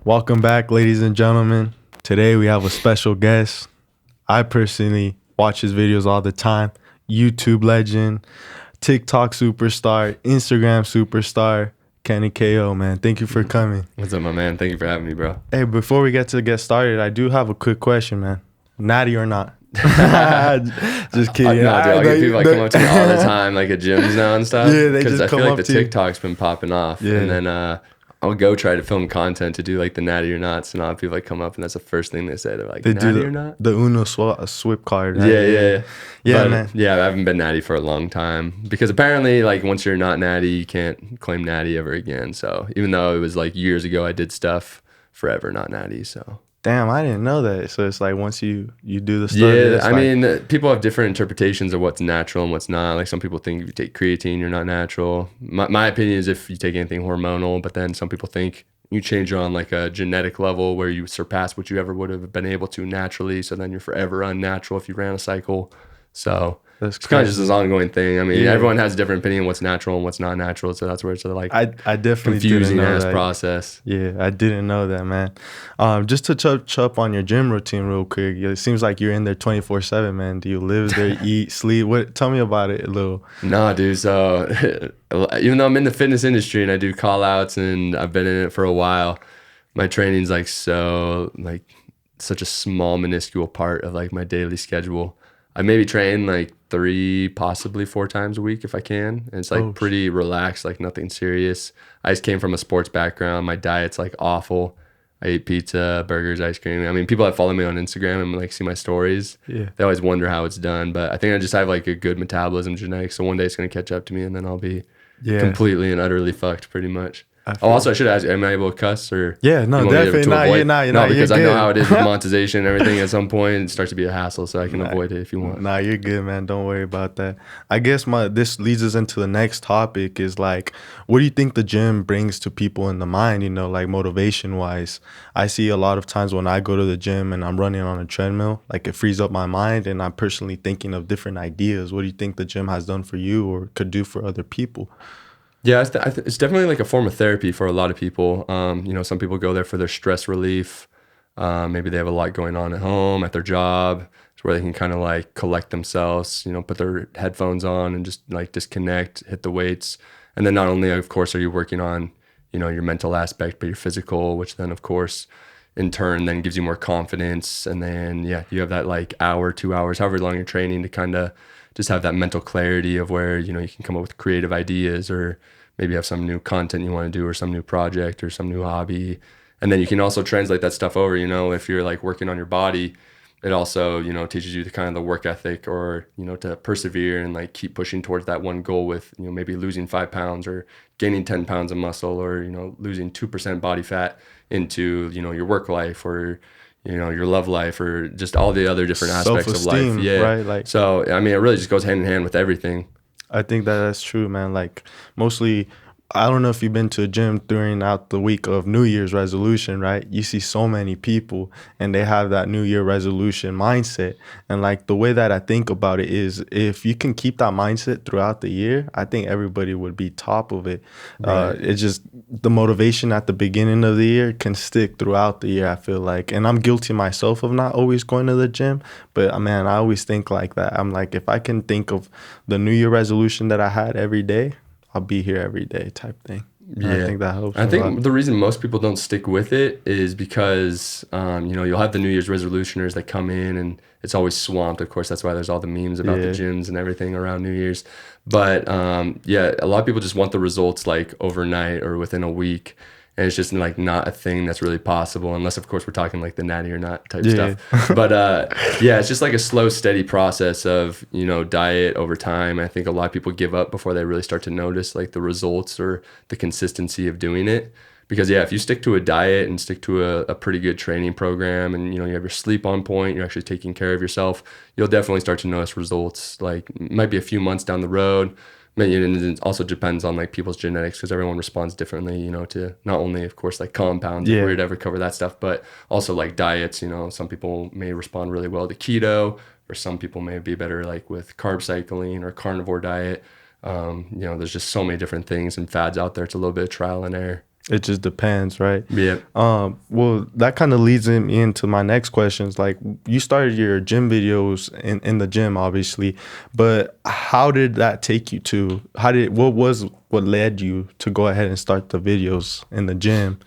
Welcome back, ladies and gentlemen. Today we have a special guest. I personally watch his videos all the time. YouTube legend, TikTok superstar, Instagram superstar, Kenny KO, man. Thank you for coming. What's up, my man? Thank you for having me, bro. Hey, before we get started, I do have a quick question, man. Natty or not? Just kidding. No, dude, I get people come up to me all the time, like at gyms now and stuff. Yeah, they just I come feel up like the to you. TikTok's been popping off, Yeah. and then I'll go try to film content to do like the natty or nots, and a lot of people like come up, and that's the first thing they say. They're like, They natty do or not? the Uno swip card. Right? Yeah. Yeah, But, man. Yeah, I haven't been natty for a long time because apparently, like, once you're not natty, you can't claim natty ever again. So even though it was like years ago, I did stuff forever not natty. So. Damn, I didn't know that. So it's like once you do the stuff. Yeah, I mean, people have different interpretations of what's natural and what's not. Like some people think if you take creatine, you're not natural. My opinion is if you take anything hormonal, but then some people think you change on like a genetic level where you surpass what you ever would have been able to naturally. So then you're forever unnatural if you ran a cycle. So That's it's kind of just this ongoing thing. I mean, Yeah. everyone has a different opinion on what's natural and what's not natural. So that's where it's like I definitely confusing didn't know ass that. process. Yeah, I didn't know that, man. Just to touch up on your gym routine real quick. It seems like you're in there 24/7, man. Do you live there, eat, sleep? What? Tell me about it a little. Nah, dude. So even though I'm in the fitness industry and I do call outs and I've been in it for a while, my training's like such a small minuscule part of like my daily schedule. I maybe train like 3, possibly 4 times a week if I can. And it's like Oh, pretty relaxed, like nothing serious. I just came from a sports background. My diet's like awful. I eat pizza, burgers, ice cream. I mean, people that follow me on Instagram and like see my stories, Yeah. they always wonder how it's done. But I think I just have like a good metabolism genetics. So one day it's gonna catch up to me and then I'll be Yeah. completely and utterly fucked pretty much. I Oh, feel- also I should ask, am I able to cuss or Yeah, no, you want me definitely to not. avoid- You're not. You're no, not. because You're I know good. how it is with monetization and everything. At some point, it starts to be a hassle, so I can avoid it if you want. Nah, you're good, man. Don't worry about that. I guess this leads us into the next topic is like, what do you think the gym brings to people in the mind, like motivation wise? I see a lot of times when I go to the gym and I'm running on a treadmill, like it frees up my mind and I'm personally thinking of different ideas. What do you think the gym has done for you or could do for other people? Yeah, it's definitely like a form of therapy for a lot of people. Some people go there for their stress relief. Maybe they have a lot going on at home, at their job, it's where they can kind of like collect themselves, put their headphones on and just like disconnect, hit the weights. And then not only, of course, are you working on, your mental aspect, but your physical, which then, of course, in turn then gives you more confidence. And then, yeah, you have that like hour, 2 hours, however long you're training to kind of just have that mental clarity of where, you can come up with creative ideas or maybe have some new content you want to do or some new project or some new hobby. And then you can also translate that stuff over, if you're like working on your body, it also, teaches you the kind of the work ethic or, to persevere and like keep pushing towards that one goal with, maybe losing 5 pounds or gaining 10 pounds of muscle or, losing 2% body fat into, your work life or, your love life or just all the other different aspects of life. Self-esteem, Yeah. right? Like, So, I mean, it really just goes hand in hand with everything. I think that's true, man. Like mostly, I don't know if you've been to a gym throughout the week of New Year's resolution, right? You see so many people and they have that New Year resolution mindset. And like the way that I think about it is if you can keep that mindset throughout the year, I think everybody would be top of it. Right. It's just the motivation at the beginning of the year can stick throughout the year, I feel like. And I'm guilty myself of not always going to the gym. But man, I always think like that. I'm like, if I can think of the New Year resolution that I had every day, I'll be here every day type thing. And Yeah. I think that helps. I a think lot. the reason most people don't stick with it is because, you'll have the New Year's resolutioners that come in and it's always swamped. Of course, that's why there's all the memes about the Yeah. gyms and everything around New Year's. But yeah, a lot of people just want the results like overnight or within a week. And it's just like not a thing that's really possible unless, of course, we're talking like the natty or not type Yeah. stuff. But yeah, it's just like a slow, steady process of, diet over time. I think a lot of people give up before they really start to notice like the results or the consistency of doing it. Because yeah, if you stick to a diet and stick to a pretty good training program and, you have your sleep on point, you're actually taking care of yourself, you'll definitely start to notice results. Like it might be a few months down the road. And it also depends on like people's genetics because everyone responds differently, to not only of course like compounds, if Yeah. we were to ever cover that stuff, but also like diets. Some people may respond really well to keto, or some people may be better like with carb cycling or carnivore diet. There's just so many different things and fads out there. It's a little bit of trial and error. It just depends, right? Yeah. Well, that kind of leads me into my next questions. Like, you started your gym videos in the gym, obviously, but how did that take you to? What led you to go ahead and start the videos in the gym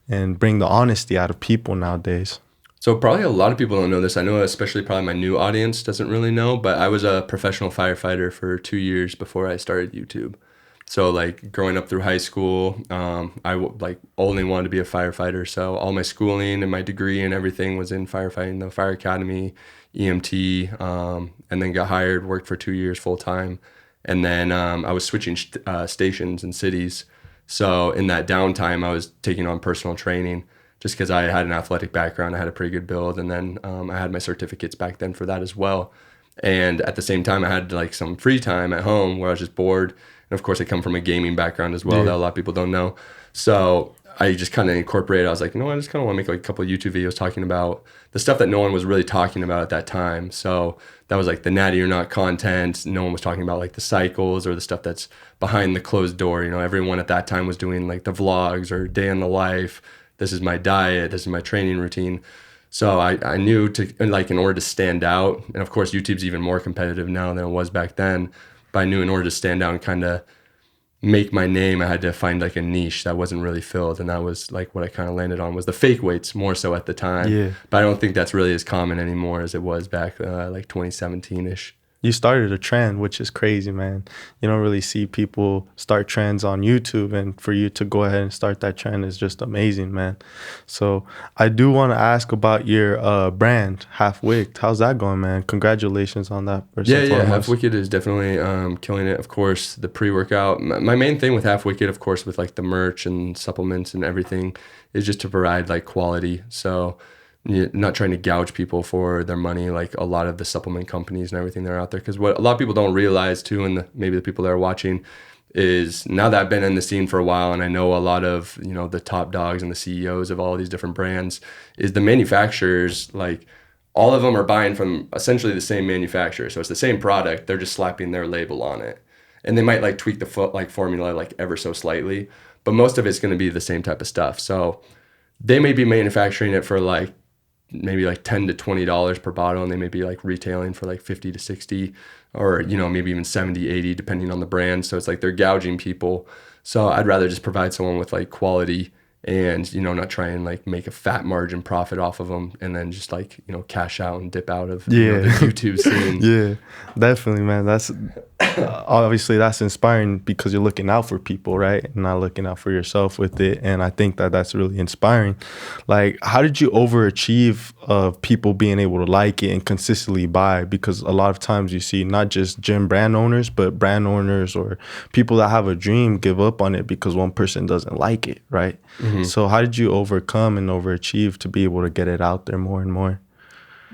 and bring the honesty out of people nowadays? So probably a lot of people don't know this. I know especially probably my new audience doesn't really know, but I was a professional firefighter for 2 years before I started YouTube. So like growing up through high school, like only wanted to be a firefighter. So all my schooling and my degree and everything was in firefighting, the fire academy, EMT, and then got hired, worked for 2 years full time. And then I was switching stations and cities. So in that downtime, I was taking on personal training just because I had an athletic background. I had a pretty good build. And then I had my certificates back then for that as well. And at the same time, I had like some free time at home where I was just bored. And of course, I come from a gaming background as well that a lot of people don't know. So I just kind of incorporated. I was like, I just kind of want to make like a couple of YouTube videos talking about the stuff that no one was really talking about at that time. So that was like the natty or not content. No one was talking about like the cycles or the stuff that's behind the closed door. Everyone at that time was doing like the vlogs or day in the life. This is my diet. This is my training routine. So I knew in order to stand out, and of course YouTube's even more competitive now than it was back then, but I knew in order to stand out and kind of make my name, I had to find like a niche that wasn't really filled. And that was like what I kind of landed on was the fake weights more so at the time. Yeah. But I don't think that's really as common anymore as it was back like 2017-ish. You started a trend, which is crazy, man. You don't really see people start trends on YouTube, and for you to go ahead and start that trend is just amazing, man. So I do want to ask about your brand, Half Wicked. How's that going, man? Congratulations on that. First and Yeah, foremost. Half Wicked is definitely killing it. Of course, the pre-workout. My main thing with Half Wicked, of course, with like the merch and supplements and everything, is just to provide like quality. So you're not trying to gouge people for their money like a lot of the supplement companies and everything that are out there. Because what a lot of people don't realize too, and maybe the people that are watching, is now that I've been in the scene for a while and I know a lot of the top dogs and the CEOs of all these different brands, is the manufacturers, like all of them are buying from essentially the same manufacturer. So it's the same product, they're just slapping their label on it. And they might like tweak the formula like ever so slightly, but most of it's going to be the same type of stuff. So they may be manufacturing it for like maybe like $10 to $20 per bottle, and they may be like retailing for like 50 to 60, or maybe even 70, 80 depending on the brand. So it's like they're gouging people. So I'd rather just provide someone with like quality and not try and like make a fat margin profit off of them and then just like cash out and dip out of the YouTube scene. Yeah, definitely, man. That's obviously that's inspiring because you're looking out for people, right? And not looking out for yourself with it. And I think that that's really inspiring. Like, how did you overachieve of people being able to like it and consistently buy? Because a lot of times you see not just gym brand owners, but brand owners or people that have a dream give up on it because one person doesn't like it, right? Mm-hmm. So how did you overcome and overachieve to be able to get it out there more and more?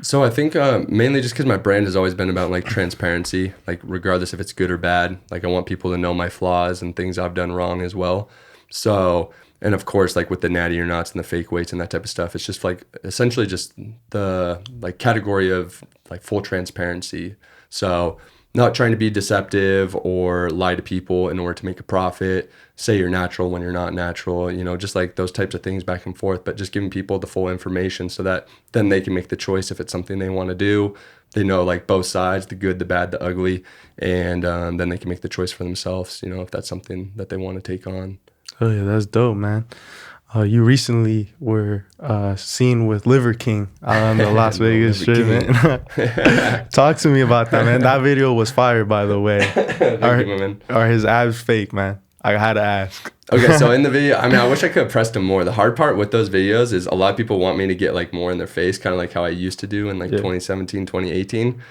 So I think mainly just because my brand has always been about like transparency, like regardless if it's good or bad. Like I want people to know my flaws and things I've done wrong as well. So, and of course, like with the natty or nots and the fake weights and that type of stuff, it's just like essentially just the like category of like full transparency. So not trying to be deceptive or lie to people in order to make a profit, say you're natural when you're not natural, just like those types of things back and forth, but just giving people the full information so that then they can make the choice if it's something they want to do. They know like both sides, the good, the bad, the ugly, and then they can make the choice for themselves, if that's something that they want to take on. Oh yeah, that's dope, man. You recently were seen with Liver King on the Las Vegas Strip, man. Talk to me about that, man. That video was fire, by the way. Thank you, man. Are his abs fake, man? I had to ask. Okay, so in the video, I wish I could have pressed him more. The hard part with those videos is a lot of people want me to get like more in their face, kind of like how I used to do in like 2017, 2018.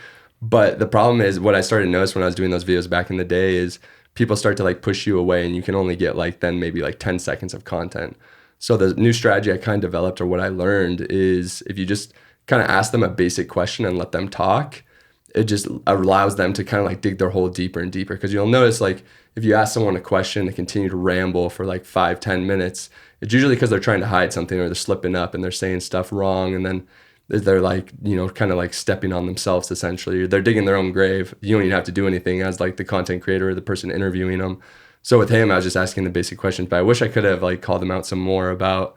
But the problem is what I started to notice when I was doing those videos back in the day is people start to like push you away and you can only get like then maybe like 10 seconds of content. So the new strategy I kind of developed, or what I learned, is if you just kind of ask them a basic question and let them talk, it just allows them to kind of like dig their hole deeper and deeper. Because you'll notice like if you ask someone a question, they continue to ramble for like 5-10 minutes. It's usually because they're trying to hide something or they're slipping up and they're saying stuff wrong. And then they're like, kind of like stepping on themselves essentially. They're digging their own grave. You don't even have to do anything as like the content creator or the person interviewing them. So with him, I was just asking the basic questions, but I wish I could have like called him out some more about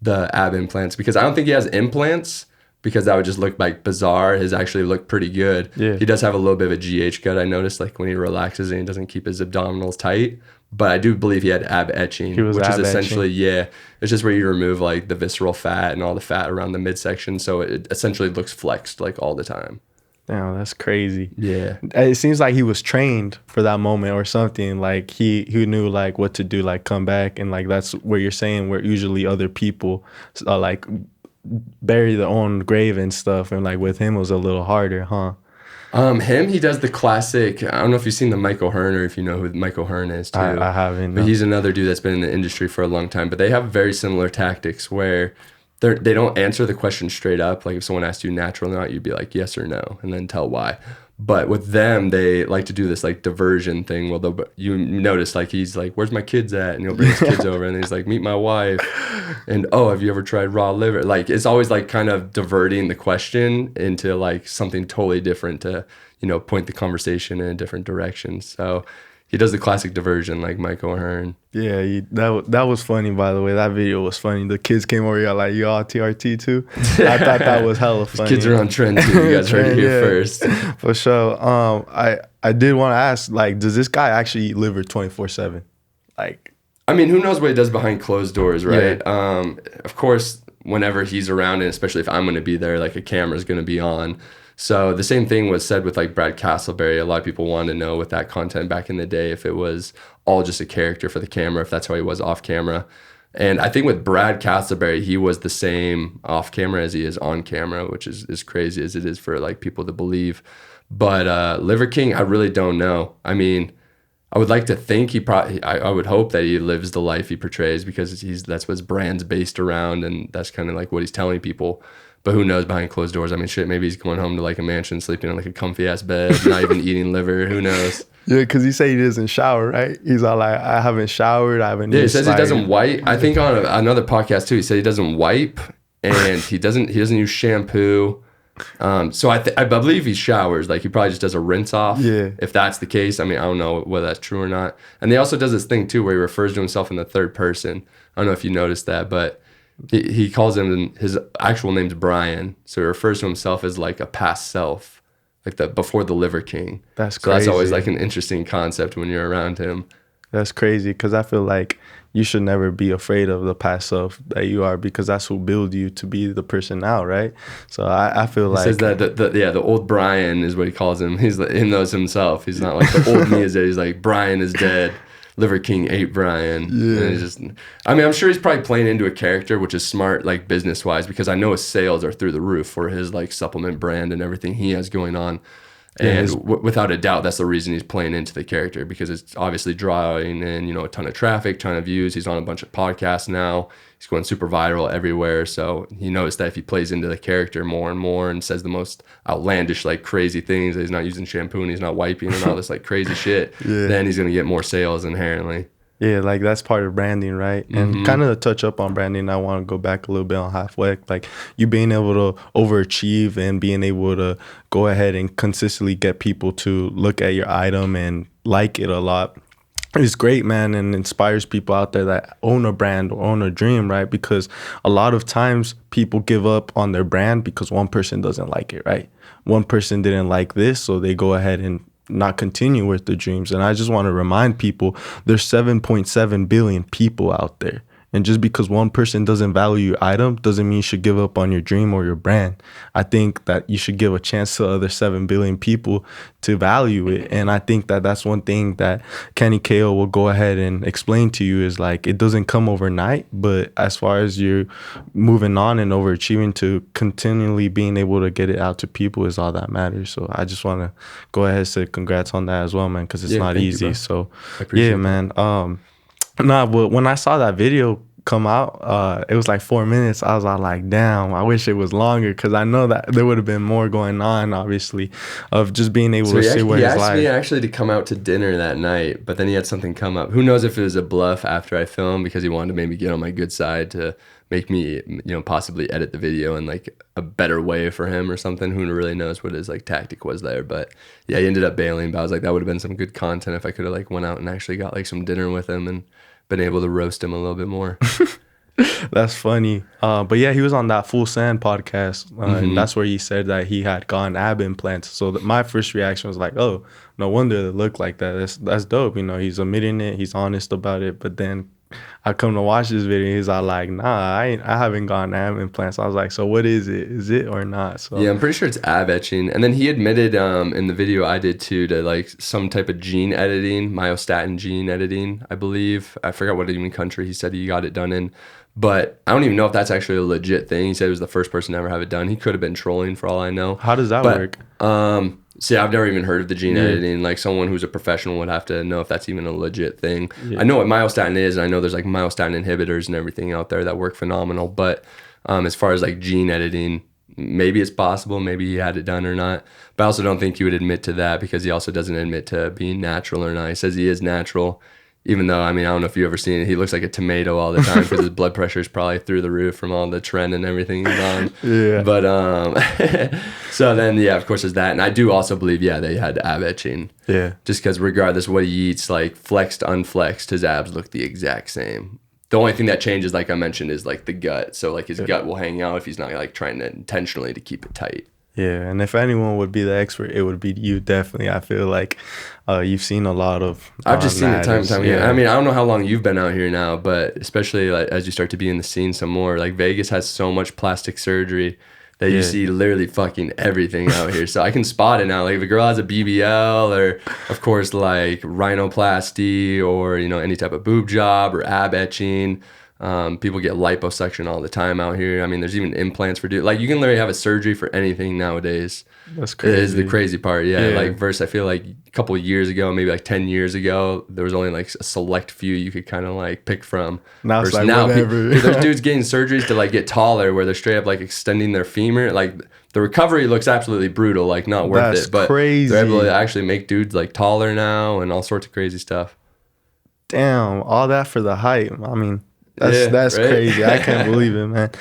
the ab implants, because I don't think he has implants, because that would just look like bizarre. His actually look pretty good. Yeah. He does have a little bit of a GH gut, I noticed, like when he relaxes and he doesn't keep his abdominals tight. But I do believe he had ab etching, He was which is ab etching. essentially, yeah, it's just where you remove like the visceral fat and all the fat around the midsection. So it essentially looks flexed like all the time. Damn, that's crazy. Yeah. It seems like he was trained for that moment or something. Like he knew like what to do, like come back, and like that's where you're saying where usually other people like bury their own grave and stuff, and like with him it was a little harder, huh? He does the classic. I don't know if you've seen the Michael Hearn, or if you know who Michael Hearn is too. I haven't. But No. he's another dude that's been in the industry for a long time. But they have very similar tactics where they don't answer the question straight up. Like if someone asked you natural or not, you'd be like yes or no, and then tell why. But with them, they like to do this like diversion thing. Well, you notice like he's like, "Where's my kids at?" And he'll bring his kids over, and he's like, "Meet my wife." And oh, have you ever tried raw liver? Like it's always like kind of diverting the question into like something totally different to, point the conversation in a different direction. So he does the classic diversion like Michael Hearn. Yeah, that was funny, by the way. That video was funny. The kids came over here like, you all TRT too? I thought that was hella funny. Kids are on trend too. You guys heard it here first. For sure. I did want to ask, like, does this guy actually eat liver 24/7? Like, I mean, who knows what he does behind closed doors, right? Yeah. Of course, whenever he's around, and especially if I'm going to be there, like a camera's going to be on. So the same thing was said with like Brad Castleberry. A lot of people wanted to know with that content back in the day if it was all just a character for the camera, if that's how he was off camera. And I think with Brad Castleberry, he was the same off camera as he is on camera, which is as crazy as it is for like people to believe. But Liver King, I really don't know. I mean, I would like to think I would hope that he lives the life he portrays, because that's what his brand's based around, and that's kind of like what he's telling people. But who knows behind closed doors? I mean, shit, maybe he's going home to like a mansion, sleeping in like a comfy ass bed, not even eating liver. Who knows? Yeah, because he said he doesn't shower, right? He's all like, I haven't showered. I haven't. Yeah, he says he doesn't wipe. I think on another podcast too, he said he doesn't wipe, and he doesn't use shampoo. So I believe he showers. Like he probably just does a rinse off. Yeah. If that's the case, I mean, I don't know whether that's true or not. And he also does this thing too where he refers to himself in the third person. I don't know if you noticed that, but he calls him, his actual name's Brian. So he refers to himself as like a past self, like before the Liver King. That's so crazy. That's always like an interesting concept when you're around him. That's crazy, because I feel like you should never be afraid of the past self that you are, because that's who built you to be the person now, right? So I feel like... He says that, the old Brian is what he calls him. He knows himself. He's not like the old me is dead. He's like, Brian is dead. Liver King ate Brian. Yeah. And I'm sure he's probably playing into a character, which is smart, like business-wise, because I know his sales are through the roof for his like supplement brand and everything he has going on. And without a doubt, that's the reason he's playing into the character, because it's obviously drawing in, a ton of traffic, ton of views. He's on a bunch of podcasts now. He's going super viral everywhere. So he knows that if he plays into the character more and more and says the most outlandish, like crazy things, that he's not using shampoo and he's not wiping and all this like crazy shit, then he's going to get more sales inherently. Yeah, like that's part of branding, right? And kind of to touch up on branding, I want to go back a little bit on halfway. Like you being able to overachieve and being able to go ahead and consistently get people to look at your item and like it a lot. It's great, man, and inspires people out there that own a brand or own a dream, right? Because a lot of times people give up on their brand because one person doesn't like it, right? One person didn't like this, so they go ahead and not continue with the dreams. And I just want to remind people there's 7.7 billion people out there. And just because one person doesn't value your item doesn't mean you should give up on your dream or your brand. I think that you should give a chance to other 7 billion people to value it. And I think that that's one thing that Kenny KO will go ahead and explain to you is like, it doesn't come overnight, but as far as you're moving on and overachieving to continually being able to get it out to people is all that matters. So I just want to go ahead and say congrats on that as well, man, because it's not easy. So yeah, man. Nah, but when I saw that video, come out, it was like 4 minutes. I was all like, damn, I wish it was longer, because I know that there would have been more going on, obviously, of just being able So to see what he his asked me life. actually to come out to dinner that night, but then he had something come up. Who knows if it was a bluff after I filmed because he wanted to maybe get on my good side to make me, possibly edit the video in like a better way for him or something. Who really knows what his like tactic was there. But yeah, he ended up bailing. But I was like, that would have been some good content if I could have like went out and actually got like some dinner with him and been able to roast him a little bit more. That's funny. But yeah, he was on that Full Sand podcast, and Hmm. that's where he said that he had gotten ab implants. So my first reaction was like, oh, no wonder they look like that. That's dope. You know, he's admitting it. He's honest about it. But then I come to watch this video, he's all like, nah, I haven't gotten ab implants. I was like, so what is it? Is it or not? So Yeah, I'm pretty sure it's ab etching. And then he admitted in the video I did too to like some type of gene editing, myostatin gene editing, I believe. I forgot what even country he said he got it done in. But I don't even know if that's actually a legit thing. He said he was the first person to ever have it done. He could have been trolling for all I know. how does that But work? see, I've never even heard of the gene Yeah, editing. Like someone who's a professional would have to know if that's even a legit thing. yeah. I know what myostatin is, and I know there's like myostatin inhibitors and everything out there that work phenomenal. But as far as like gene editing, maybe it's possible. Maybe he had it done or not. But I also don't think he would admit to that because he also doesn't admit to being natural or not. He says he is natural. Even though, I mean, I don't know if you've ever seen it. He looks like a tomato all the time because his blood pressure is probably through the roof from all the trend and everything he's on. Yeah. But so then, yeah, of course, there's that. And I do also believe, yeah, they had ab etching. Yeah. Just because regardless what he eats, like flexed, unflexed, his abs look the exact same. The only thing that changes, like I mentioned, is like the gut. So like his gut will hang out if he's not like trying to intentionally to keep it tight. Yeah, and if anyone would be the expert, it would be you. Definitely, I feel like you've seen a lot of. I've just seen it time and time again. Yeah, I mean, I don't know how long you've been out here now, but especially like as you start to be in the scene some more, like Vegas has so much plastic surgery that you Yeah. see literally fucking everything out here. So I can spot it now. Like if a girl has a BBL or of course like rhinoplasty or, any type of boob job or ab etching. People get liposuction all the time out here. I mean, there's even implants for like you can literally have a surgery for anything nowadays. that's Is the crazy. crazy part. Yeah. Yeah. Like versus I feel like a couple of years ago, maybe like 10 years ago, there was only like a select few you could kind of like pick from. Now it's Versus like pe- whatever. dude, there's dudes getting surgeries to like get taller where they're straight up like extending their femur. Like the recovery looks absolutely brutal, like not worth That's it. But crazy. they're able to actually make dudes like taller now and all sorts of crazy stuff. Damn, all that for the hype. I mean, that's right? crazy. I can't believe it, man.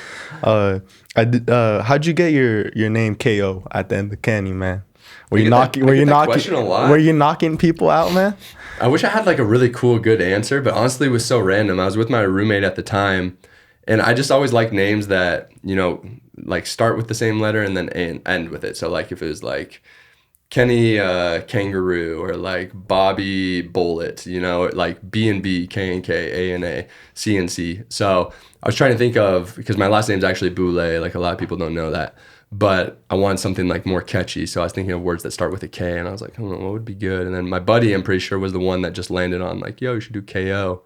I did. How'd you get your name KO at the end of Kenny, man? Were you get that- knocking? I Were get you that knocking? question a lot. Were you knocking people out, man? I wish I had like a really cool, good answer, but honestly, it was so random. I was with my roommate at the time, and I just always like names that, like start with the same letter and then end with it. So, like, if it was like Kenny Kangaroo or like Bobby Bullet, like B&B, K&K, A&A, C&C. So, I was trying to think of, because my last name's actually Boulay, like a lot of people don't know that. But I wanted something like more catchy, so I was thinking of words that start with a K, and I was like, what would be good? And then my buddy, I'm pretty sure, was the one that just landed on like, yo, you should do KO.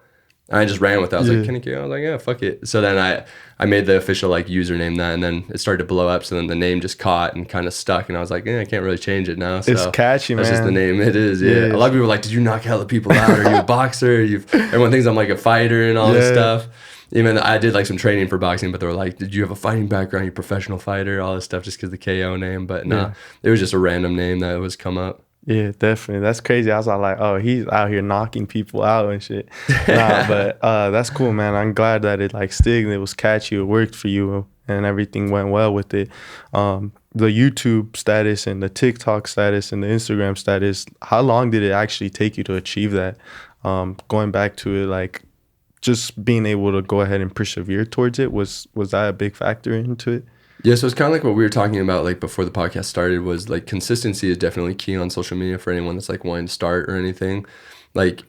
And I just ran with that. I was like, Kenny KO. I was like, yeah, fuck it. So then I made the official like username that, and then it started to blow up. So then the name just caught and kind of stuck, and I was like, I can't really change it now. So It's catchy, that's man. just the name it is. Yeah. Yeah. A lot of people are like, did you knock hella people out? Are you a boxer? Everyone thinks I'm like a fighter and all this Yeah. stuff. Even I did like some training for boxing, but they were like, did you have a fighting background? You a professional fighter? All this stuff just because the KO name. But nah, it was just a random name that was come up. Yeah, definitely. That's crazy. I was all like, oh, he's out here knocking people out and shit. Nah, but that's cool, man. I'm glad that it like stick. It was catchy. It worked for you, and everything went well with it. The YouTube status and the TikTok status and the Instagram status. How long did it actually take you to achieve that? Going back to it, like just being able to go ahead and persevere towards it, was that a big factor into it? Yeah, so it's kind of like what we were talking about like before the podcast started was like consistency is definitely key on social media for anyone that's like wanting to start or anything. Like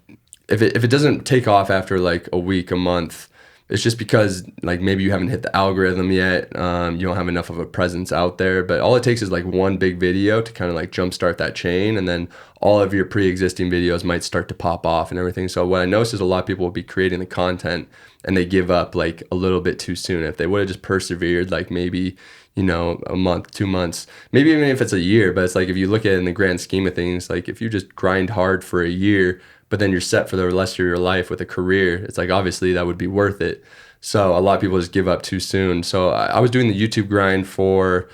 if it doesn't take off after like a week, a month, it's just because like maybe you haven't hit the algorithm yet. You don't have enough of a presence out there. But all it takes is like one big video to kind of like jumpstart that chain, and then all of your pre-existing videos might start to pop off and everything. So what I noticed is a lot of people will be creating the content and they give up like a little bit too soon. If they would have just persevered, like maybe, a month, 2 months, maybe even if it's a year. But it's like if you look at it in the grand scheme of things, like if you just grind hard for a year, but then you're set for the rest of your life with a career, it's like obviously that would be worth it. So a lot of people just give up too soon. So I was doing the YouTube grind for,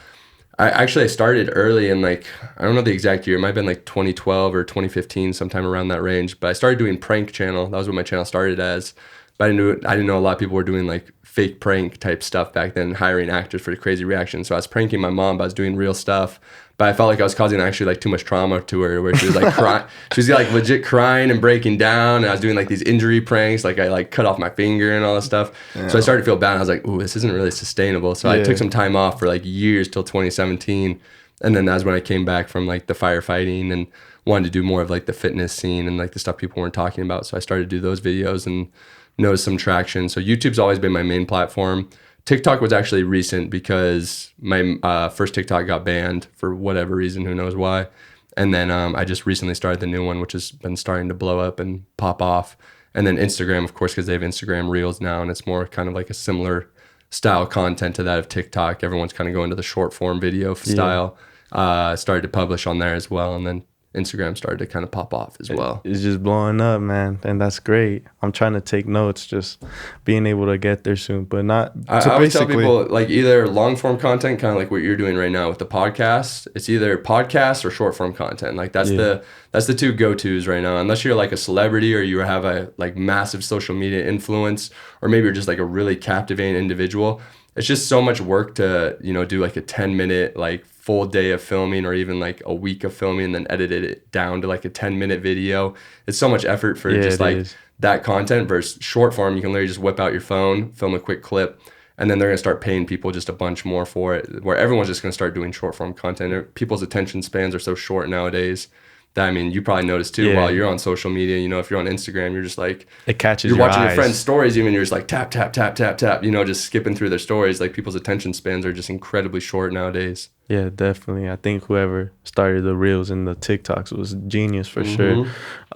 I started early in like, I don't know the exact year. It might have been like 2012 or 2015, sometime around that range. But I started doing prank channel. That was what my channel started as. But I didn't know a lot of people were doing like fake prank type stuff back then, hiring actors for the crazy reactions. So I was pranking my mom, but I was doing real stuff. But I felt like I was causing actually like too much trauma to her, where she was like crying. She was like legit crying and breaking down. And I was doing like these injury pranks, like I like cut off my finger and all this stuff. Yeah. So I started to feel bad. And I was like, ooh, this isn't really sustainable. So I took some time off for like years till 2017. And then that's when I came back from like the firefighting and wanted to do more of like the fitness scene and like the stuff people weren't talking about. So I started to do those videos and noticed some traction. So YouTube's always been my main platform. TikTok was actually recent because my first TikTok got banned for whatever reason, who knows why. And then I just recently started the new one, which has been starting to blow up and pop off. And then Instagram, of course, because they have Instagram Reels now, and it's more kind of like a similar style content to that of TikTok. Everyone's kind of going to the short form video style. Started to publish on there as well. And then Instagram started to kind of pop off as well. It's just blowing up, man, and that's great. I'm trying to take notes, just being able to get there soon, but not. I always tell people like either long form content, kind of like what you're doing right now with the podcast. It's either podcast or short form content. Like that's the two go-tos right now. Unless you're like a celebrity or you have a like massive social media influence, or maybe you're just like a really captivating individual. It's just so much work to, do like a 10-minute like full day of filming, or even like a week of filming and then edit it down to like a 10-minute video. It's so much effort for just like that content versus short form. You can literally just whip out your phone, film a quick clip, and then they're going to start paying people just a bunch more for it, where everyone's just going to start doing short form content. People's attention spans are so short nowadays. That, I mean, you probably noticed too while you're on social media. If you're on Instagram, you're just like, it catches you're your watching eyes. Your friends' stories, even you're just like tap, tap, tap, tap, tap, just skipping through their stories. Like people's attention spans are just incredibly short nowadays. Yeah, definitely. I think whoever started the Reels and the TikToks was genius for sure.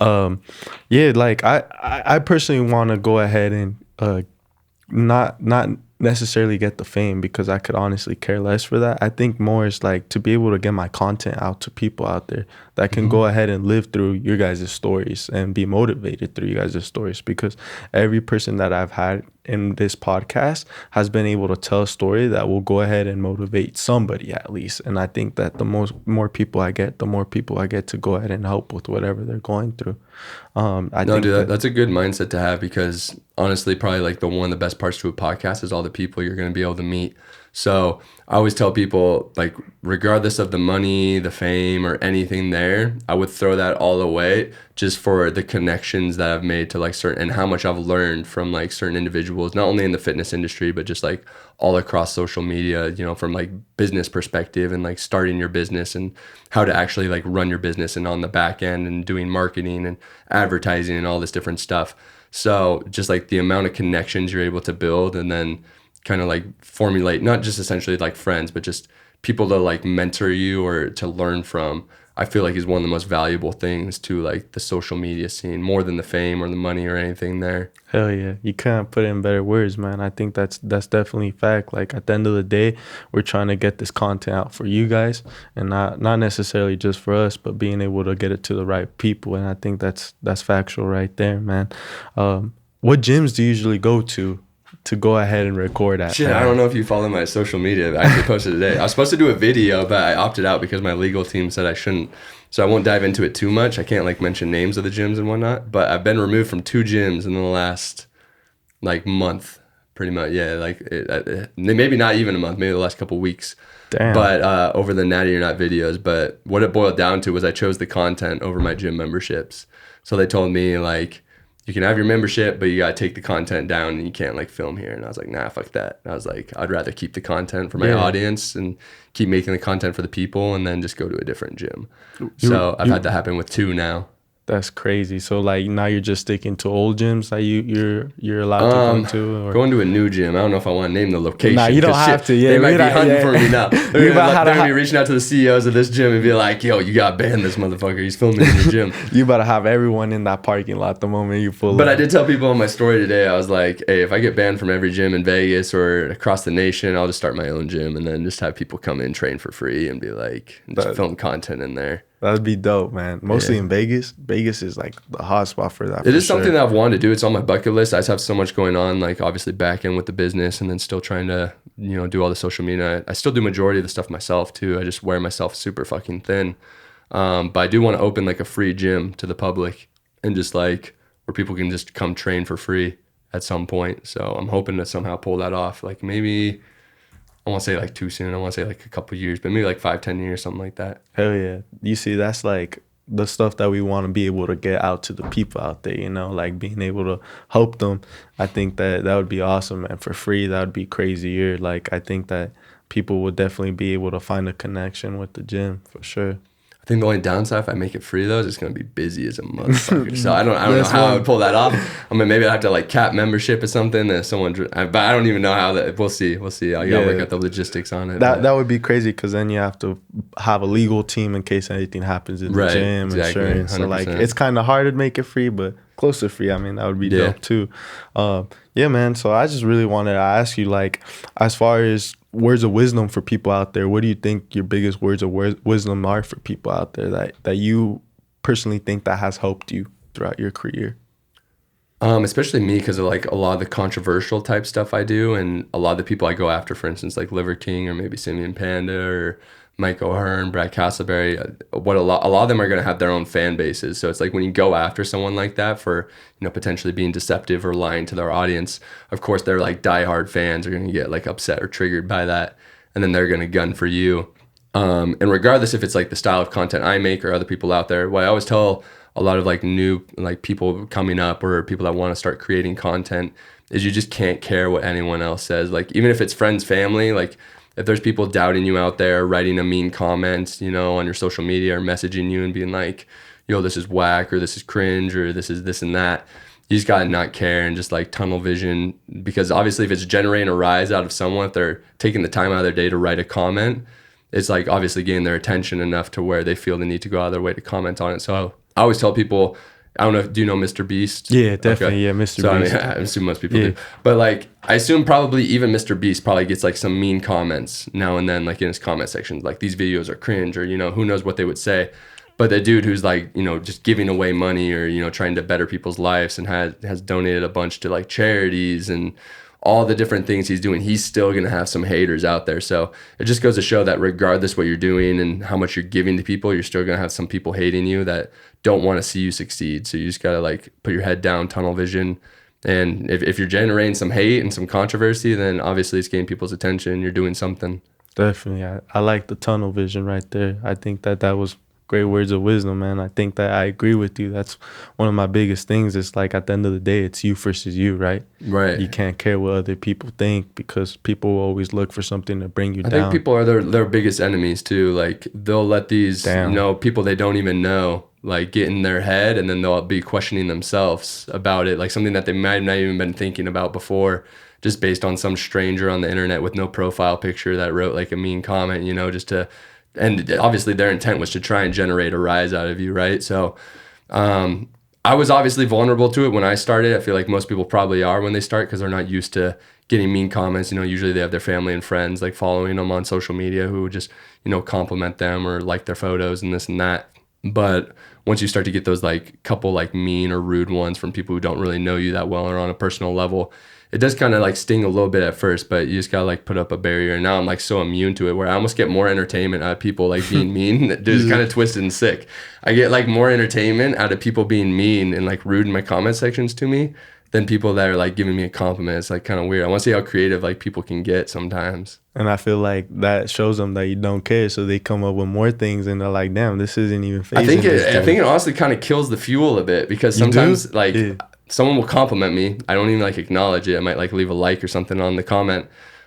Like I personally want to go ahead and not necessarily get the fame, because I could honestly care less for that. I think more is like to be able to get my content out to people out there that can go ahead and live through your guys' stories and be motivated through you guys' stories, because every person that I've had in this podcast has been able to tell a story that will go ahead and motivate somebody at least. And I think that the more people I get, the more people I get to go ahead and help with whatever they're going through. That's a good mindset to have, because honestly, probably like one of the best parts to a podcast is all the people you're going to be able to meet. So I always tell people, like, regardless of the money, the fame, or anything there, I would throw that all away just for the connections that I've made to like certain, and how much I've learned from like certain individuals, not only in the fitness industry, but just like all across social media, from like business perspective and like starting your business and how to actually like run your business and on the back end and doing marketing and advertising and all this different stuff. So just like the amount of connections you're able to build, and then kind of like formulate, not just essentially like friends, but just people to like mentor you or to learn from, I feel like is one of the most valuable things to like the social media scene, more than the fame or the money or anything there. Hell yeah. You can't put it in better words, man. I think that's definitely fact. Like at the end of the day, we're trying to get this content out for you guys, and not necessarily just for us, but being able to get it to the right people. And I think that's factual right there, man. What gyms do you usually go to go ahead and record at? Shit, man? I don't know if you follow my social media. I actually posted today. I was supposed to do a video, but I opted out because my legal team said I shouldn't. So I won't dive into it too much. I can't like mention names of the gyms and whatnot. But I've been removed from 2 gyms in the last like month, pretty much. Yeah, like maybe not even a month, maybe the last couple weeks. Damn. But over the Natty or Not videos. But what it boiled down to was I chose the content over my gym memberships. So they told me like, you can have your membership, but you got to take the content down and you can't like film here. And I was like, nah, fuck that. And I was like, I'd rather keep the content for my audience and keep making the content for the people, and then just go to a different gym. So I've had that happen with 2 now. That's crazy. So like now you're just sticking to old gyms that you're allowed to go to? Or? Going to a new gym. I don't know if I want to name the location. Nah, you don't have to. Yeah, they might be hunting for me now. They're going to be reaching out to the CEOs of this gym and be like, yo, you got to ban this motherfucker. He's filming in your gym. You better have everyone in that parking lot the moment you pull up. But I did tell people in my story today, I was like, hey, if I get banned from every gym in Vegas or across the nation, I'll just start my own gym and then just have people come in, train for free, and be like, just film content in there. That'd be dope, man. Mostly Yeah. in Vegas. Vegas is like the hot spot for that. It For is sure. something that I've wanted to do. It's on my bucket list. I just have so much going on, like obviously back end with the business and then still trying to, do all the social media. I still do majority of the stuff myself too. I just wear myself super fucking thin. But I do want to open like a free gym to the public and just like where people can just come train for free at some point. So I'm hoping to somehow pull that off. Like maybe I won't say like too soon. I want to say like a couple years, but maybe like 5, 10 years, something like that. Hell yeah. You see, that's like the stuff that we want to be able to get out to the people out there, like being able to help them. I think that would be awesome, and for free, that would be crazier. Like, I think that people would definitely be able to find a connection with the gym for sure. I think the only downside if I make it free though is it's gonna be busy as a motherfucker. So I don't know That's how I one. would pull that off. I mean, maybe I have to like cap membership or something. That someone, but I don't even know how that. We'll see. I gotta work Yeah. out the logistics on it. That would be crazy because then you have to have a legal team in case anything happens in the Right, gym, exactly, insurance. So like 100%. it's kind of hard to make it free, but close to free. I mean, that would be Yeah. dope too. Yeah, man. So I just really wanted to ask you, like, as far as words of wisdom for people out there, what do you think your biggest words of wisdom are for people out there that you personally think that has helped you throughout your career? Especially me because of like a lot of the controversial type stuff I do, and a lot of the people I go after, for instance, like Liver King or maybe Simeon Panda or Mike O'Hearn, Brad Castleberry. What a lot of them are going to have their own fan bases. So it's like when you go after someone like that for potentially being deceptive or lying to their audience, of course they're like diehard fans are going to get like upset or triggered by that, and then they're going to gun for you. And regardless if it's like the style of content I make or other people out there, what I always tell a lot of like new like people coming up or people that want to start creating content is you just can't care what anyone else says. Like even if it's friends, family, like if there's people doubting you out there, writing a mean comment, on your social media or messaging you and being like, yo, this is whack or this is cringe or this is this and that, you just gotta not care and just like tunnel vision, because obviously if it's generating a rise out of someone, if they're taking the time out of their day to write a comment, it's like obviously getting their attention enough to where they feel the need to go out of their way to comment on it. So I always tell people, I don't know, do you know Mr. Beast? Yeah, definitely. Okay. Yeah, Mr. So Beast. I mean, I assume most people Yeah. do. But like, I assume probably even Mr. Beast probably gets like some mean comments now and then, like in his comment sections, like these videos are cringe or, who knows what they would say. But the dude who's like, just giving away money or, trying to better people's lives and has donated a bunch to like charities and all the different things he's doing, he's still going to have some haters out there. So it just goes to show that regardless what you're doing and how much you're giving to people, you're still going to have some people hating you that don't want to see you succeed. So you just got to like put your head down, tunnel vision. And if you're generating some hate and some controversy, then obviously it's getting people's attention. You're doing something. Definitely. I like the tunnel vision right there. I think that was great words of wisdom, man. I think that I agree with you. That's one of my biggest things. It's like at the end of the day, it's you versus you, right? Right. You can't care what other people think because people will always look for something to bring you I down. think people are their biggest enemies too. Like they'll let these Damn. people they don't even know like get in their head, and then they'll be questioning themselves about it, like something that they might not even been thinking about before, just based on some stranger on the internet with no profile picture that wrote like a mean comment, just to, and obviously their intent was to try and generate a rise out of you, right? So I was obviously vulnerable to it when I started. I feel like most people probably are when they start because they're not used to getting mean comments. Usually they have their family and friends like following them on social media who just, compliment them or like their photos and this and that. But once you start to get those like couple like mean or rude ones from people who don't really know you that well or on a personal level, it does kind of like sting a little bit at first, but you just gotta like put up a barrier. And now I'm like so immune to it where I almost get more entertainment out of people like being mean. Dude, it's kind of twisted and sick. I get like more entertainment out of people being mean and like rude in my comment sections to me than people that are like giving me a compliment. It's like kind of weird. I want to see how creative like people can get sometimes. And I feel like that shows them that you don't care, so they come up with more things, and they're like, "Damn, this isn't even phasing I think this I dude." think it honestly kind of kills the fuel a bit because You do? sometimes like Yeah. someone will compliment me. I don't even like acknowledge it. I might like leave a like or something on the comment,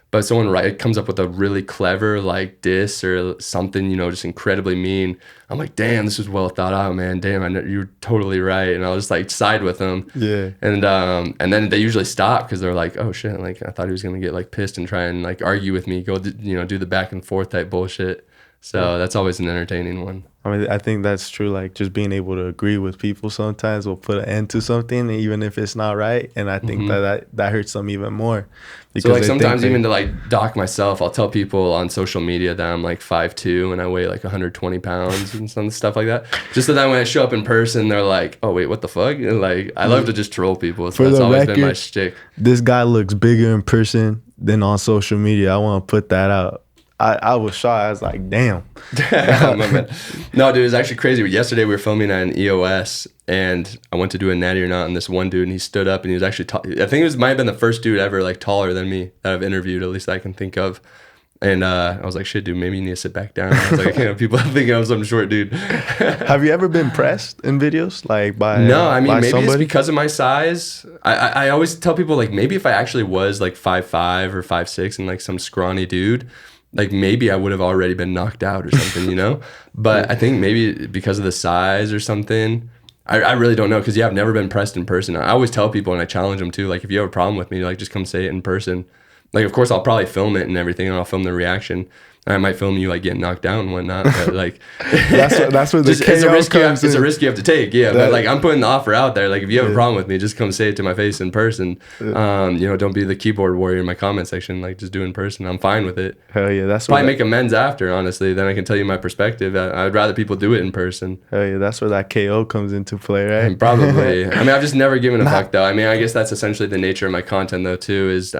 but someone comes up with a really clever like diss or something, just incredibly mean. I'm like, damn, this was well thought out, man. Damn, I know you're totally right, and I'll just like side with them. Yeah. And then they usually stop because they're like, oh shit, like I thought he was gonna get like pissed and try and like argue with me, do the back and forth type bullshit. So that's always an entertaining one. I mean, I think that's true. Like, just being able to agree with people sometimes will put an end to something, even if it's not right. And I think that hurts them even more. So like They think sometimes even to like dock myself, I'll tell people on social media that I'm like 5'2" and I weigh like 120 pounds and some stuff like that. Just so that when I show up in person, they're like, "Oh wait, what the fuck?" And like I love to just troll people. So that's always been my shtick. This guy looks bigger in person than on social media. I want to put that out. I was shocked. I was like, damn. No, dude, it's actually crazy. Yesterday we were filming at an EOS, and I went to do a natty or not, and this one dude, and he stood up, and he was actually I think might have been the first dude ever like taller than me that I've interviewed, at least I can think of. And I was like, shit, dude, maybe you need to sit back down. I was like, people thinking I'm some short dude. Have you ever been pressed in videos like by No, I mean maybe somebody? it's because of my size. I always tell people like maybe if I actually was like 5'5" or 5'6" and like some scrawny dude, like maybe I would have already been knocked out or something, you know? But I think maybe because of the size or something, I really don't know. Cause yeah, I've never been pressed in person. I always tell people and I challenge them too, like if you have a problem with me, like just come say it in person. Like, of course I'll probably film it and everything and I'll film the reaction. I might film you like getting knocked down and whatnot, but like that's where the just, it's a risk you have to take, yeah. But like I'm putting the offer out there. Like if you have a problem with me, just come say it to my face in person. Don't be the keyboard warrior in my comment section. Like just do it in person. I'm fine with it. Hell yeah, that's probably make amends after. Honestly, then I can tell you my perspective. I'd rather people do it in person. Hell yeah, that's where that KO comes into play, right? Probably. I mean, I've just never given a fuck though. I mean, I guess that's essentially the nature of my content though too. Is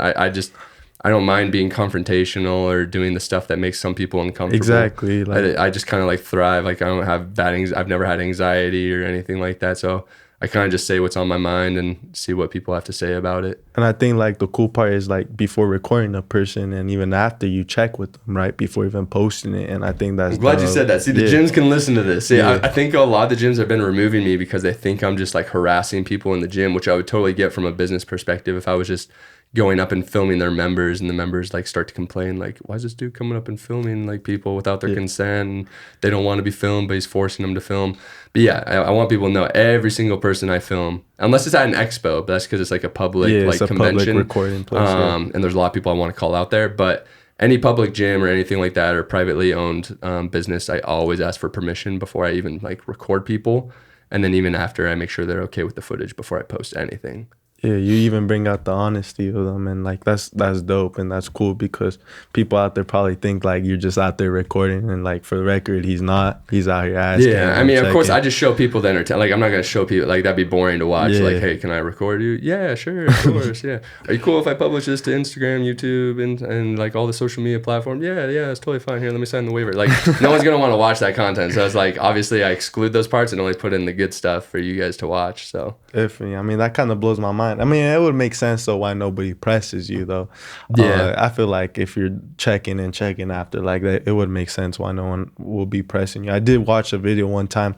I don't mind being confrontational or doing the stuff that makes some people uncomfortable. Exactly. Like, I just kind of like thrive. Like I don't have I've never had anxiety or anything like that. So I kind of just say what's on my mind and see what people have to say about it. And I think like the cool part is like before recording a person and even after you check with them, right? Before even posting it. And I think that's I'm glad you said that. See, the gyms can listen to this. See, I think a lot of the gyms have been removing me because they think I'm just like harassing people in the gym, which I would totally get from a business perspective if I was just going up and filming their members and the members like start to complain like, why is this dude coming up and filming like people without their consent, and they don't want to be filmed but he's forcing them to film. But yeah, I want people to know every single person I film, unless it's at an expo, but that's because it's like a public like convention, public recording place, and there's a lot of people I want to call out there. But any public gym or anything like that or privately owned business, I always ask for permission before I even like record people, and then even after I make sure they're okay with the footage before I post anything. Yeah, you even bring out the honesty of them, and like that's dope and that's cool because people out there probably think like you're just out there recording, and like for the record, he's not. He's out here asking. Yeah, I mean, of course, I just show people the entertainment. Like I'm not gonna show people like that'd be boring to watch. Yeah. Like, hey, can I record you? Yeah, sure, of course. Yeah, are you cool if I publish this to Instagram, YouTube, and like all the social media platforms? Yeah, it's totally fine. Here, let me sign the waiver. Like no one's gonna want to watch that content, so it's like obviously I exclude those parts and only put in the good stuff for you guys to watch. So definitely, I mean that kind of blows my mind. I mean, it would make sense though why nobody presses you though. Yeah, I feel like if you're checking after like that, it would make sense why no one will be pressing you. I did watch a video one time.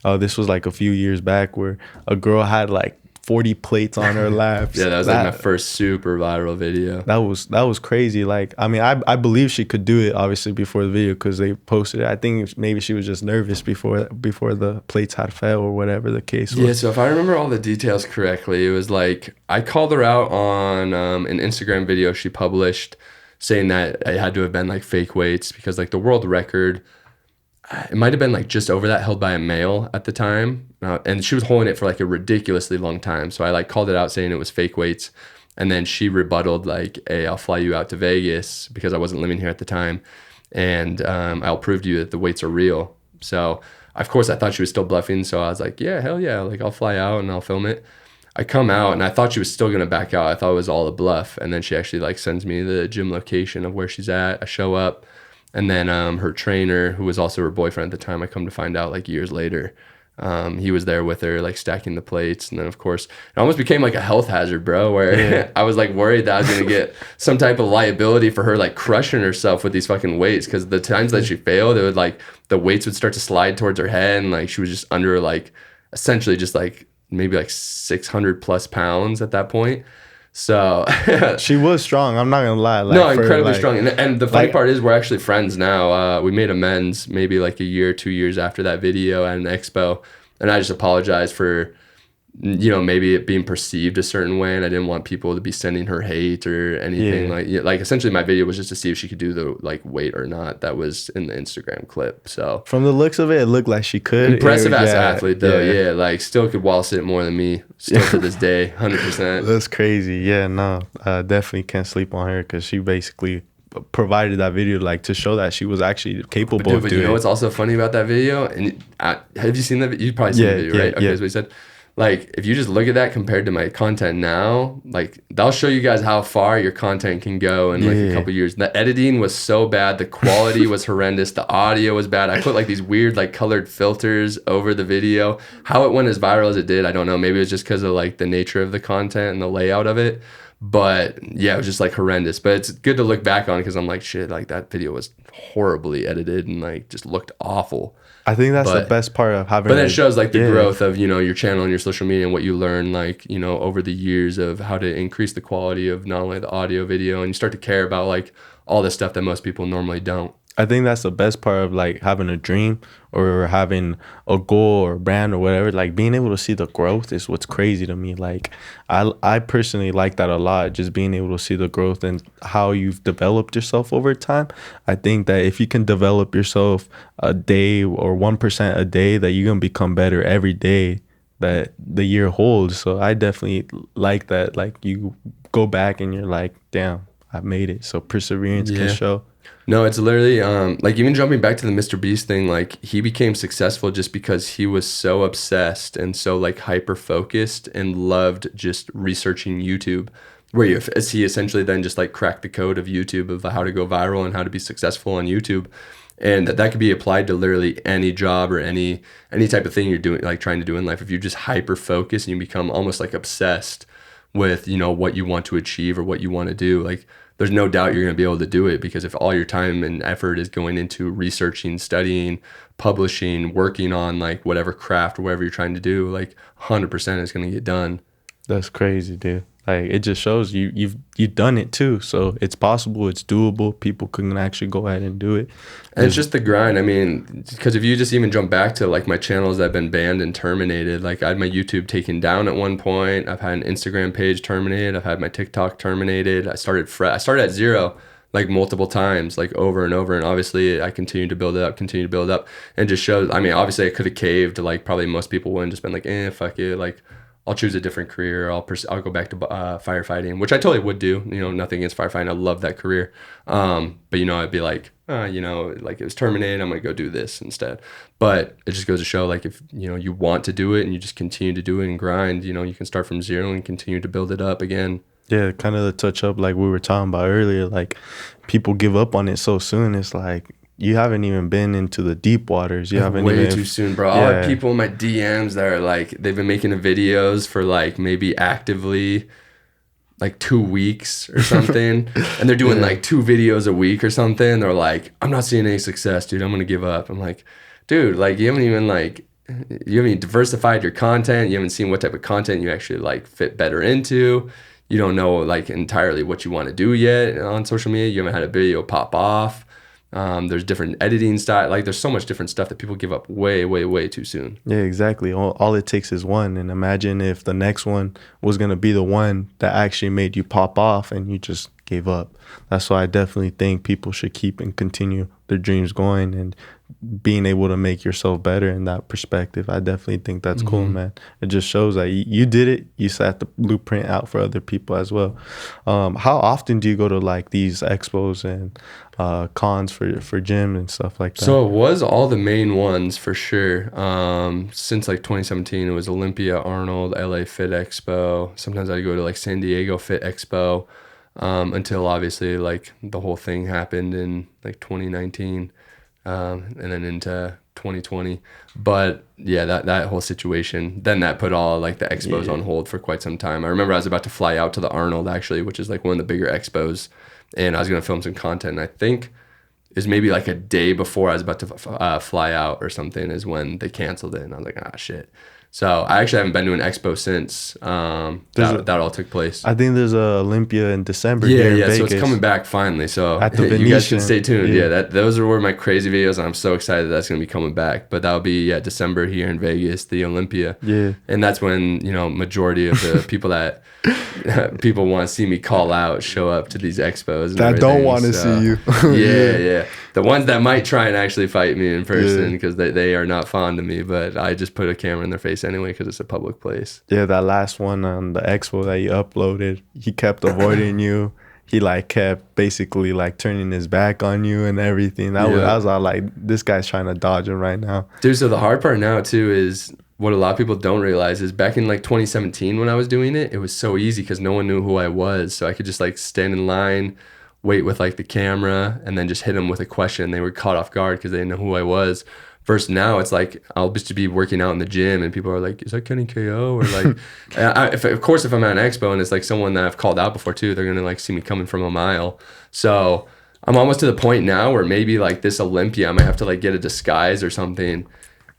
This was like a few years back where a girl had like 40 plates on her laps. Yeah, that was like my first super viral video. That was crazy. Like, I mean, I believe she could do it obviously before the video because they posted it. I think maybe she was just nervous before the plates had fell or whatever the case was. Yeah, so if I remember all the details correctly, it was like I called her out on an Instagram video she published saying that it had to have been like fake weights because like the world record, it might have been like just over that, held by a male at the time, and she was holding it for like a ridiculously long time. So I like called it out saying it was fake weights, and then she rebutted like, hey, I'll fly you out to Vegas because I wasn't living here at the time, and I'll prove to you that the weights are real. So of course I thought she was still bluffing, so I was like, yeah, hell yeah, like I'll fly out and I'll film it. I come out and I thought she was still gonna back out. I thought it was all a bluff, and then she actually like sends me the gym location of where she's at. I show up. And then her trainer, who was also her boyfriend at the time, I come to find out like years later, he was there with her, like stacking the plates. And then, of course, it almost became like a health hazard, bro, where I was like worried that I was going to get some type of liability for her like crushing herself with these fucking weights. Because the times that she failed, it would like the weights would start to slide towards her head. And like she was just under like essentially just like maybe like 600 plus pounds at that point. So she was strong. I'm not gonna lie. Like, no, incredibly strong. And the funny part is we're actually friends now. We made amends maybe like a year, 2 years after that video at an expo, and I just apologized for you know, maybe it being perceived a certain way, and I didn't want people to be sending her hate or anything. Yeah. Like, yeah, like essentially my video was just to see if she could do the like weight or not. That was in the Instagram clip. So From the looks of it, it looked like she could. impressive ass Yeah, athlete though. Yeah, like still could wall sit more than me still to this day, 100%. That's crazy. Yeah, no, definitely can't sleep on her because she basically provided that video like to show that she was actually capable Dude, of but doing you know it. what's also funny about that video? And have you seen that? You've probably seen the Yeah, video, yeah, right? Okay, yeah. that's what he said. Like, if you just look at that compared to my content now, like, that'll show you guys how far your content can go in like a Yeah. couple years. The editing was so bad. The quality was horrendous. The audio was bad. I put like these weird, like, colored filters over the video. How it went as viral as it did, I don't know. Maybe it was just because of like the nature of the content and the layout of it. But yeah, it was just like horrendous. But it's good to look back on because I'm like, shit, like that video was horribly edited and like just looked awful. I think that's the But best part of having. but then it shows like the yeah. growth of, you know, your channel and your social media and what you learn, like, you know, over the years of how to increase the quality of not only the audio, video, and you start to care about like all the stuff that most people normally don't. I think that's the best part of like having a dream or having a goal or brand or whatever. Like being able to see the growth is what's crazy to me. Like I personally like that a lot. Just being able to see the growth and how you've developed yourself over time. I think that if you can develop yourself a day or 1% a day, that you're gonna become better every day that the year holds. So I definitely like that. Like you go back and you're like, damn, I made it. So perseverance can Yeah. show. No, it's literally like even jumping back to the Mr. Beast thing, like he became successful just because he was so obsessed and so like hyper focused and loved just researching YouTube. Where as he essentially then just like cracked the code of YouTube of how to go viral and how to be successful on YouTube. And that could be applied to literally any job or any type of thing you're doing, like trying to do in life. If you just hyper focus and you become almost like obsessed with, you know, what you want to achieve or what you want to do, like there's no doubt you're going to be able to do it, because if all your time and effort is going into researching, studying, publishing, working on like whatever craft or whatever you're trying to do, like 100% is going to get done. That's crazy, dude. Like it just shows you've done it too. So it's possible, it's doable. People can actually go ahead and do it. And it's just the grind. I mean, because if you just even jump back to like my channels that have been banned and terminated, like I had my YouTube taken down at one point. I've had an Instagram page terminated. I've had my TikTok terminated. I started at zero like multiple times, like over and over. And obviously I continued to build it up, and just shows. I mean, obviously I could have caved. Like probably most people wouldn't, just been like, fuck it. Like I'll choose a different career. I'll go back to firefighting, which I totally would do. You know, nothing against firefighting. I love that career. But you know, I'd be like, you know, like it was terminated. I'm gonna go do this instead. But it just goes to show, like if you know you want to do it and you just continue to do it and grind, you know, you can start from zero and continue to build it up again. Yeah, kind of the touch up like we were talking about earlier. Like people give up on it so soon. It's like you haven't even been into the deep waters. You haven't Way even too soon, bro. I'll have people in my DMs that are like, they've been making the videos for like maybe actively like 2 weeks or something, and they're doing like 2 videos a week or something. They're like, I'm not seeing any success, dude. I'm gonna give up. I'm like, dude, like you haven't even diversified your content. You haven't seen what type of content you actually like fit better into. You don't know like entirely what you want to do yet on social media. You haven't had a video pop off. There's different editing style. Like there's so much different stuff that people give up way, way, way too soon. Yeah, exactly. All it takes is one. And imagine if the next one was going to be the one that actually made you pop off and you just gave up. That's why I definitely think people should keep and continue their dreams going and being able to make yourself better in that perspective. I definitely think that's cool, man. It just shows that you did it. You set the blueprint out for other people as well. How often do you go to like these expos and cons for gym and stuff like that? So it was all the main ones for sure. Since like 2017, it was Olympia, Arnold, LA Fit Expo. Sometimes I'd go to like San Diego Fit Expo, until obviously like the whole thing happened in like 2019, and then into 2020. But yeah, that whole situation, then that put all like the expos on hold for quite some time. I remember I was about to fly out to the Arnold actually, which is like one of the bigger expos, and I was going to film some content. And I think is maybe like a day before I was about to fly out or something is when they canceled it. And I was like, ah, shit. So I actually haven't been to an expo since that all took place. I think there's a Olympia in December Yeah, here in yeah. So Vegas it's coming back finally. So at the you guys can Venetian. stay tuned. Yeah. Yeah, those are where my crazy videos. I'm so excited that's gonna be coming back. But that'll be December here in Vegas, the Olympia. Yeah. And that's when majority of the people that people want to see me call out show up to these expos. And That don't everything. want to So, see you. yeah. The ones that might try and actually fight me in person because they are not fond of me, but I just put a camera in their face anyway because it's a public place. Yeah, that last one on the expo that you uploaded, he kept avoiding you. He like kept basically like turning his back on you and everything. I was all like, this guy's trying to dodge him right now. Dude, so the hard part now too is what a lot of people don't realize is back in like 2017 when I was doing it, it was so easy because no one knew who I was. So I could just like stand in line, wait with like the camera, and then just hit them with a question. They were caught off guard because they didn't know who I was. Versus now, it's like I'll just be working out in the gym and people are like, "Is that Kenny KO?" Or like, of course, if I'm at an expo and it's like someone that I've called out before too, they're gonna like see me coming from a mile. So I'm almost to the point now where maybe like this Olympia, I might have to like get a disguise or something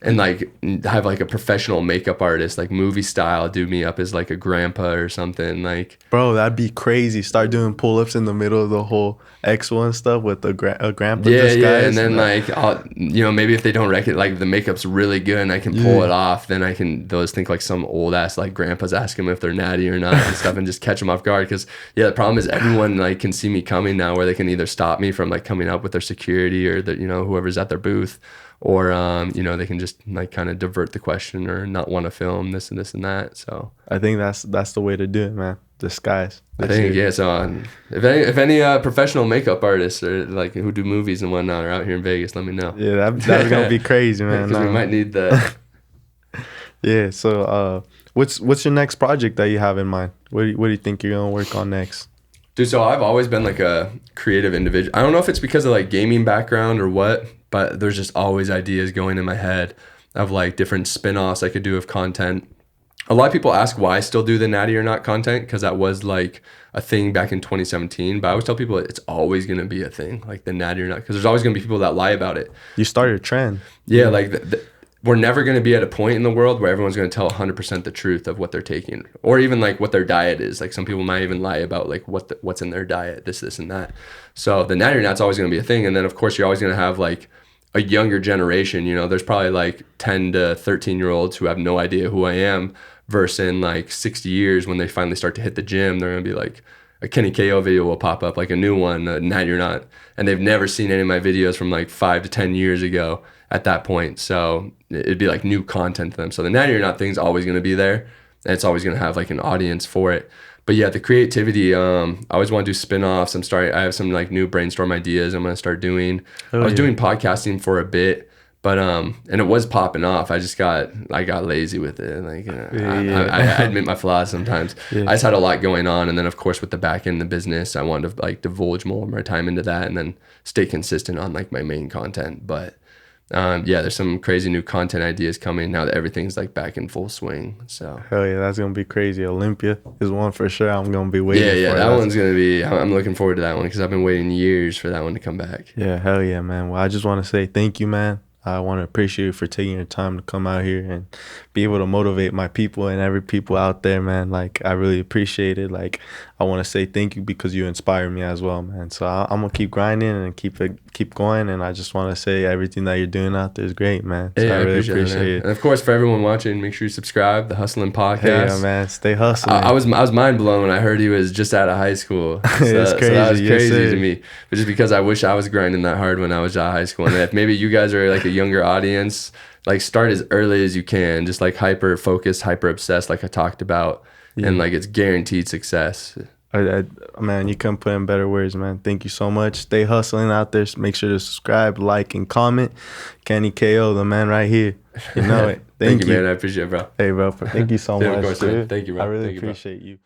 and like have like a professional makeup artist, like movie style, do me up as like a grandpa or something. Like, bro, that'd be crazy. Start doing pull-ups in the middle of the whole expo and stuff with a grandpa disguise. Yeah, and then like I'll, maybe if they don't reckon like the makeup's really good and I can pull it off, then they'll just think like some old ass like grandpa's asking them if they're natty or not and stuff, and just catch them off guard. Because the problem is everyone like can see me coming now, where they can either stop me from like coming up with their security or the whoever's at their booth. Or they can just like kind of divert the question or not want to film this and this and that. So I think that's the way to do it, man. Disguise. I think So if any professional makeup artists or like who do movies and whatnot are out here in Vegas, let me know. Yeah, that's gonna be crazy, man. Because we might need that. Yeah. So what's your next project that you have in mind? What do you think you're gonna work on next? Dude, so I've always been like a creative individual. I don't know if it's because of like gaming background or what, but there's just always ideas going in my head of like different spin-offs I could do of content. A lot of people ask why I still do the natty or not content, because that was like a thing back in 2017. But I always tell people it's always going to be a thing, like the natty or not, because there's always going to be people that lie about it. You started a trend. Yeah, like we're never going to be at a point in the world where everyone's going to tell 100% the truth of what they're taking, or even like what their diet is. Like some people might even lie about like what's in their diet, this and that. So the natty or not's always going to be a thing. And then of course you're always going to have like a younger generation. There's probably like 10 to 13-year-olds who have no idea who I am, versus in like 60 years when they finally start to hit the gym, they're going to be like, a Kenny KO video will pop up, like a new one, a natty or not. And they've never seen any of my videos from like 5 to 10 years ago at that point. So it'd be like new content to them. So the natty or not thing's always going to be there, and it's always going to have like an audience for it. But yeah, the creativity, I always want to do spin-offs. I have some like new brainstorm ideas I'm going to start doing. I was doing podcasting for a bit, but and it was popping off. I got lazy with it. Like I admit my flaws sometimes. I just had a lot going on, and then of course with the back end of the business, I wanted to like divulge more of my time into that, and then stay consistent on like my main content. But there's some crazy new content ideas coming now that everything's like back in full swing. So hell yeah, that's gonna be crazy. Olympia is one for sure. I'm gonna be waiting. Yeah, for that one's gonna be. I'm looking forward to that one because I've been waiting years for that one to come back. Yeah, hell yeah, man. Well, I just want to say thank you, man. I want to appreciate you for taking your time to come out here and be able to motivate my people and every people out there, man. Like, I really appreciate it. Like, I want to say thank you because you inspire me as well, man. So I'm going to keep grinding and keep going. And I just want to say everything that you're doing out there is great, man. So yeah, I really appreciate it. And of course, for everyone watching, make sure you subscribe, the Hustlin podcast. Hey, yeah, man. Stay hustling. I was mind blown when I heard he was just out of high school. So, it's crazy. So that was crazy yes, to me. But just because I wish I was grinding that hard when I was out of high school. And if maybe you guys are like a younger audience, like start as early as you can. Just like hyper focused, hyper obsessed, like I talked about. Yeah. And like it's guaranteed success. Man, you couldn't put in better words, man. Thank you so much. Stay hustling out there. Make sure to subscribe, like, and comment. Kenny KO, the man right here. You know it. Thank you, man. I appreciate it, bro. Hey, bro. Thank you so much, of course, dude. man. Thank you, bro. I really appreciate you.